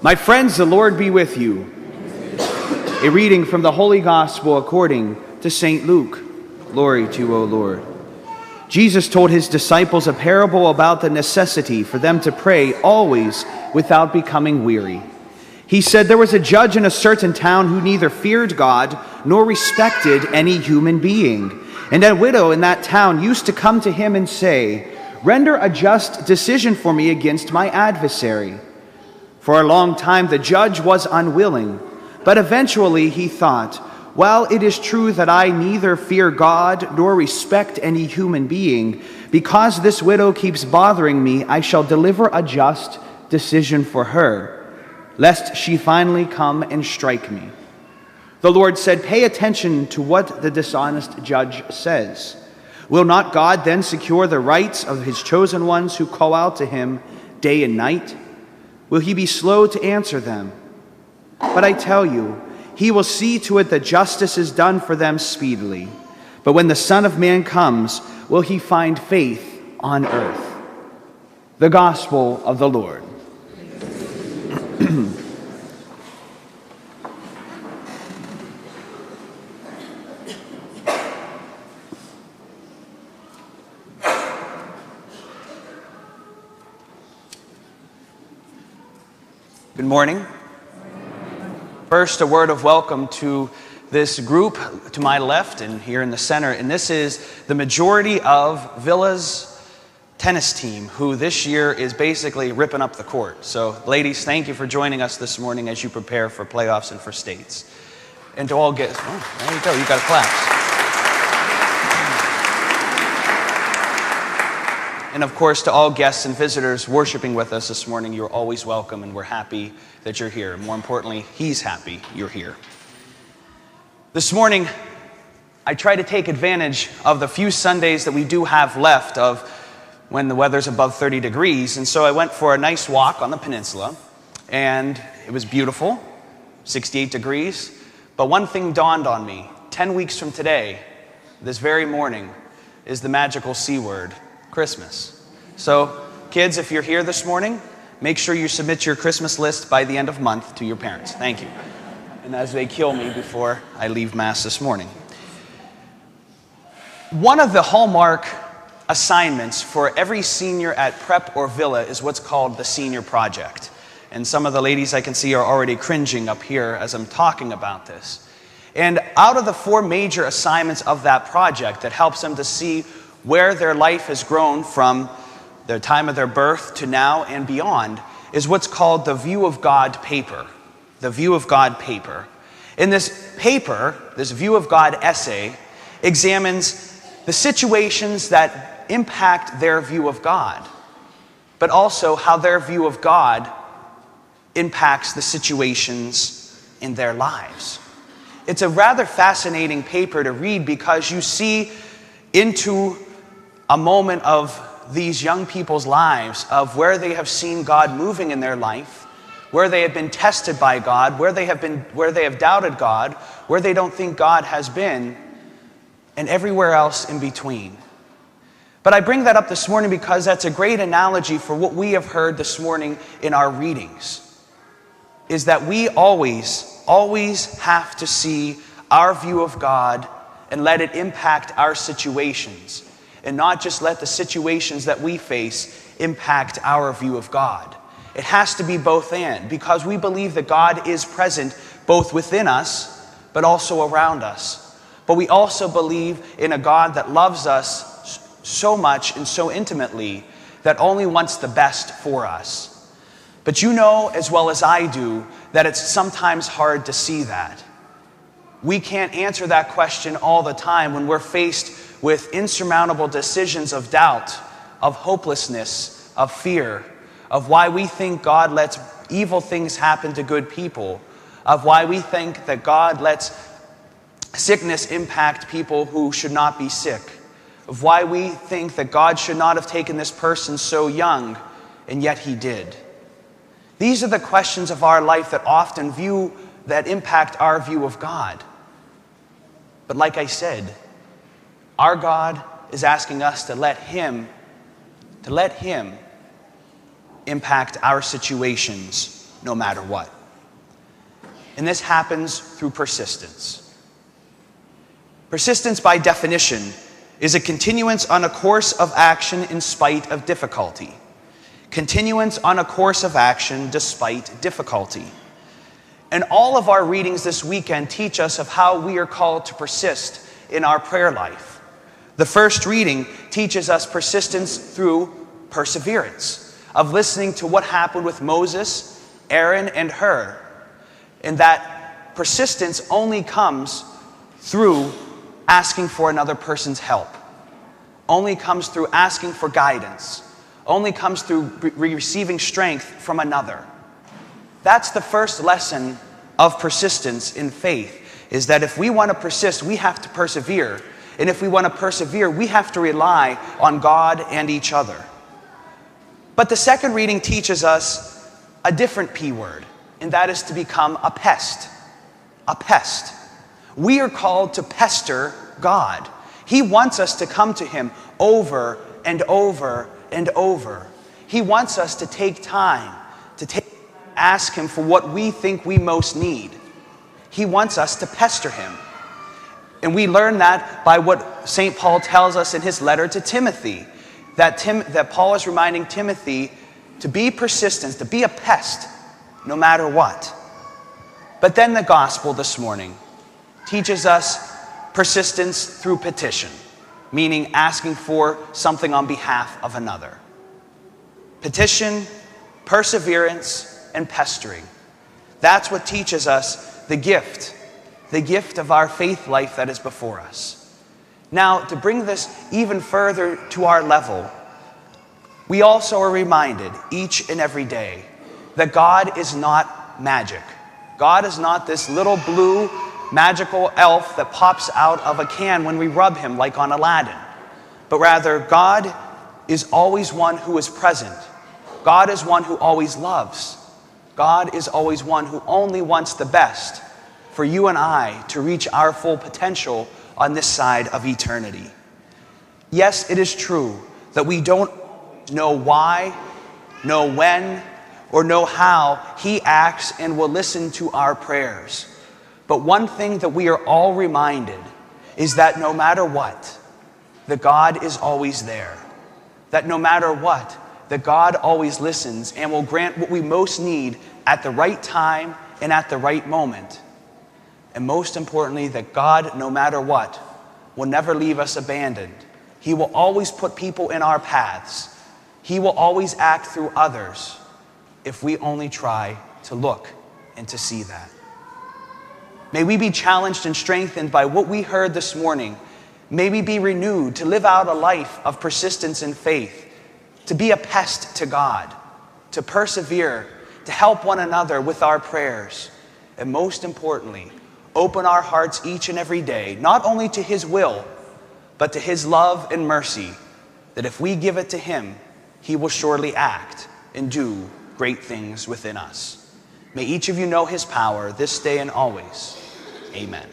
My friends, the Lord be with you. A reading from the Holy Gospel according to St. Luke. Glory to you, O Lord. Jesus told his disciples a parable about the necessity for them to pray always without becoming weary. He said there was a judge in a certain town who neither feared God nor respected any human being. And a widow in that town used to come to him and say, "Render a just decision for me against my adversary." For a long time the judge was unwilling, but eventually he thought, "Well, it is true that I neither fear God nor respect any human being. Because this widow keeps bothering me, I shall deliver a just decision for her, lest she finally come and strike me." The Lord said, "Pay attention to what the dishonest judge says. Will not God then secure the rights of his chosen ones who call out to him day and night? Will he be slow to answer them? But I tell you, he will see to it that justice is done for them speedily. But when the Son of Man comes, will he find faith on earth?" The Gospel of the Lord. Good morning. First, a word of welcome to this group to my left and here in the center. And this is the majority of Villa's tennis team, who this year is basically ripping up the court. So, ladies, thank you for joining us this morning as you prepare for playoffs and for states. And to all guests, oh, there you go, you got to clap. And of course, to all guests and visitors worshiping with us this morning, you're always welcome, and we're happy that you're here. More importantly, he's happy you're here. This morning, I try to take advantage of the few Sundays that we do have left of when the weather's above 30 degrees, and so I went for a nice walk on the peninsula, and it was beautiful, 68 degrees, but one thing dawned on me. 10 weeks from today, this very morning, is the magical C word, Christmas. So, kids, if you're here this morning, make sure you submit your Christmas list by the end of month to your parents. Thank you. And as they kill me before I leave Mass this morning. One of the hallmark assignments for every senior at Prep or Villa is what's called the Senior Project. And some of the ladies I can see are already cringing up here as I'm talking about this. And out of the 4 major assignments of that project that helps them to see where their life has grown from the time of their birth to now and beyond, is what's called the View of God paper. The View of God paper. In this paper, this View of God essay examines the situations that impact their view of God, but also how their view of God impacts the situations in their lives. It's a rather fascinating paper to read because you see into a moment of these young people's lives, of where they have seen God moving in their life, where they have been tested by God, where they have doubted God, where they don't think God has been, and everywhere else in between. But I bring that up this morning because that's a great analogy for what we have heard this morning in our readings, is that we always have to see our view of God and let it impact our situations, and not just let the situations that we face impact our view of God. It has to be both and, because we believe that God is present both within us, but also around us. But we also believe in a God that loves us so much and so intimately that only wants the best for us. But you know as well as I do that it's sometimes hard to see that. We can't answer that question all the time when we're faced with insurmountable decisions of doubt, of hopelessness, of fear, of why we think God lets evil things happen to good people, of why we think that God lets sickness impact people who should not be sick, of why we think that God should not have taken this person so young, and yet he did. These are the questions of our life that often impact our view of God. But like I said, our God is asking us to let Him impact our situations no matter what. And this happens through persistence. Persistence, by definition, is a continuance on a course of action in spite of difficulty. Continuance on a course of action despite difficulty. And all of our readings this weekend teach us of how we are called to persist in our prayer life. The first reading teaches us persistence through perseverance, of listening to what happened with Moses, Aaron, and Hur, and that persistence only comes through asking for another person's help, only comes through asking for guidance, only comes through receiving strength from another. That's the first lesson of persistence in faith, is that if we want to persist, we have to persevere. And if we want to persevere, we have to rely on God and each other. But the second reading teaches us a different P word, and that is to become a pest. A pest. We are called to pester God. He wants us to come to Him over and over and over. He wants us to take time, ask Him for what we think we most need. He wants us to pester Him. And we learn that by what St. Paul tells us in his letter to Timothy, that Paul is reminding Timothy to be persistent, to be a pest, no matter what. But then the gospel this morning teaches us persistence through petition, meaning asking for something on behalf of another. Petition, perseverance, and pestering. That's what teaches us the gift of our faith life that is before us. Now, to bring this even further to our level, we also are reminded each and every day that God is not magic. God is not this little blue magical elf that pops out of a can when we rub him like on Aladdin. But rather, God is always one who is present. God is one who always loves. God is always one who only wants the best for you and I to reach our full potential on this side of eternity. Yes, it is true that we don't know why, know when, or know how He acts and will listen to our prayers. But one thing that we are all reminded is that no matter what, that God is always there. That no matter what, that God always listens and will grant what we most need at the right time and at the right moment. And most importantly, that God, no matter what, will never leave us abandoned. He will always put people in our paths. He will always act through others if we only try to look and to see that. May we be challenged and strengthened by what we heard this morning. May we be renewed to live out a life of persistence and faith, to be a pest to God, to persevere, to help one another with our prayers, and most importantly, open our hearts each and every day, not only to His will, but to His love and mercy, that if we give it to Him, He will surely act and do great things within us. May each of you know His power this day and always. Amen.